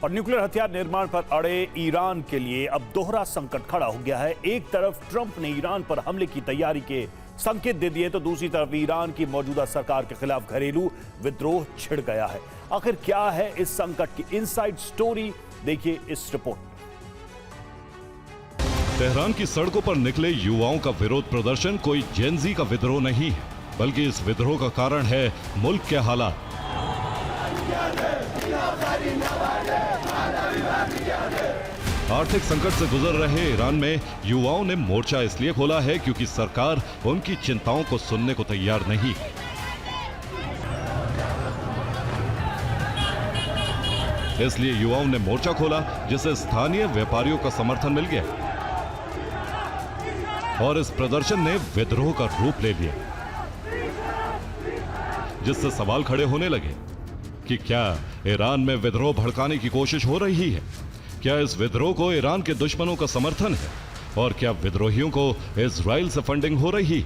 और न्यूक्लियर हथियार निर्माण पर अड़े ईरान के लिए अब दोहरा संकट खड़ा हो गया है। एक तरफ ट्रंप ने ईरान पर हमले की तैयारी के संकेत दे दिए तो दूसरी तरफ ईरान की मौजूदा सरकार के खिलाफ घरेलू विद्रोह छिड़ गया है। आखिर क्या है इस संकट की इनसाइड स्टोरी, देखिए इस रिपोर्ट में। तेहरान की सड़कों पर निकले युवाओं का विरोध प्रदर्शन कोई जेनजी का विद्रोह नहीं है, बल्कि इस विद्रोह का कारण है मुल्क के हालात। आर्थिक संकट से गुजर रहे ईरान में युवाओं ने मोर्चा इसलिए खोला है क्योंकि सरकार उनकी चिंताओं को सुनने को तैयार नहीं है। इसलिए युवाओं ने मोर्चा खोला, जिसे स्थानीय व्यापारियों का समर्थन मिल गया और इस प्रदर्शन ने विद्रोह का रूप ले लिया, जिससे सवाल खड़े होने लगे कि क्या ईरान में विद्रोह भड़काने की कोशिश हो रही है? क्या इस विद्रोह को ईरान के दुश्मनों का समर्थन है? और क्या विद्रोहियों को इजराइल से फंडिंग हो रही?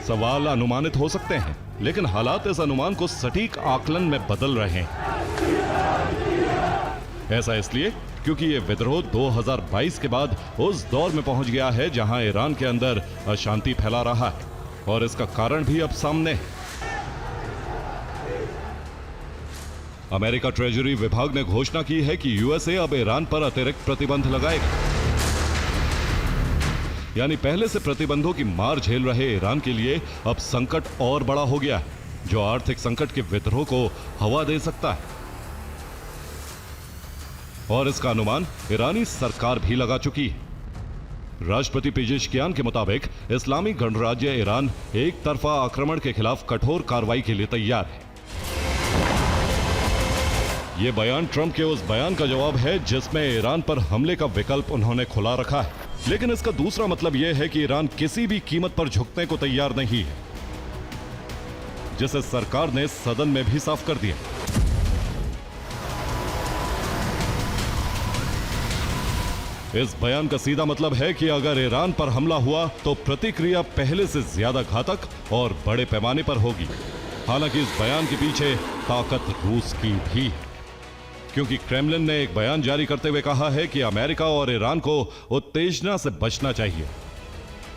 सवाल अनुमानित हो सकते हैं, लेकिन हालात इस अनुमान को सटीक आकलन में बदल रहे हैं। ऐसा इसलिए क्योंकि ये विद्रोह 2022 के बाद उस दौर में पहुंच गया है जहां ईरान के अंदर अशांति फैला रहा है, और इसका कारण भी अब सामने है। अमेरिका ट्रेजरी विभाग ने घोषणा की है कि यूएसए अब ईरान पर अतिरिक्त प्रतिबंध लगाएगा। यानी पहले से प्रतिबंधों की मार झेल रहे ईरान के लिए अब संकट और बड़ा हो गया है, जो आर्थिक संकट के विद्रोह को हवा दे सकता है। और इसका अनुमान ईरानी सरकार भी लगा चुकी है। राष्ट्रपति पेजेश्कियान के मुताबिक इस्लामी गणराज्य ईरान एक तरफा आक्रमण के खिलाफ कठोर कार्रवाई के लिए तैयार है। यह बयान ट्रंप के उस बयान का जवाब है जिसमें ईरान पर हमले का विकल्प उन्होंने खुला रखा है। लेकिन इसका दूसरा मतलब यह है कि ईरान किसी भी कीमत पर झुकने को तैयार नहीं है, जिसे सरकार ने सदन में भी साफ कर दिया। इस बयान का सीधा मतलब है कि अगर ईरान पर हमला हुआ तो प्रतिक्रिया पहले से ज्यादा घातक और बड़े पैमाने पर होगी। हालांकि इस बयान के पीछे ताकत रूस की भी है, क्योंकि क्रेमलिन ने एक बयान जारी करते हुए कहा है कि अमेरिका और ईरान को उत्तेजना से बचना चाहिए।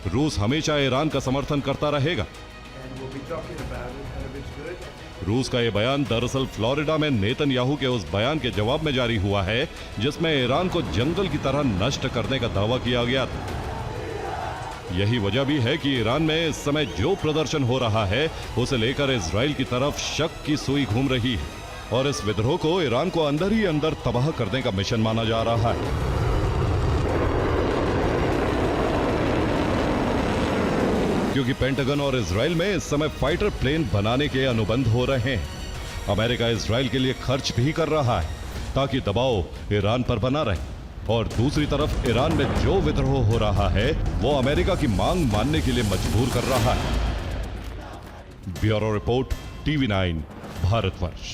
रूस हमेशा ईरान का समर्थन करता रहेगा। रूस का यह बयान दरअसल फ्लोरिडा में नेतन्याहू के उस बयान के जवाब में जारी हुआ है जिसमें ईरान को जंगल की तरह नष्ट करने का दावा किया गया था। यही वजह भी है कि ईरान में इस समय जो प्रदर्शन हो रहा है उसे लेकर इजराइल की तरफ शक की सुई घूम रही है, और इस विद्रोह को ईरान को अंदर ही अंदर तबाह करने का मिशन माना जा रहा है। क्योंकि पेंटागन और इजराइल में इस समय फाइटर प्लेन बनाने के अनुबंध हो रहे हैं। अमेरिका इजराइल के लिए खर्च भी कर रहा है ताकि दबाव ईरान पर बना रहे, और दूसरी तरफ ईरान में जो विद्रोह हो रहा है वो अमेरिका की मांग मानने के लिए मजबूर कर रहा है। Bureau report, TV9 Bharatvarsh.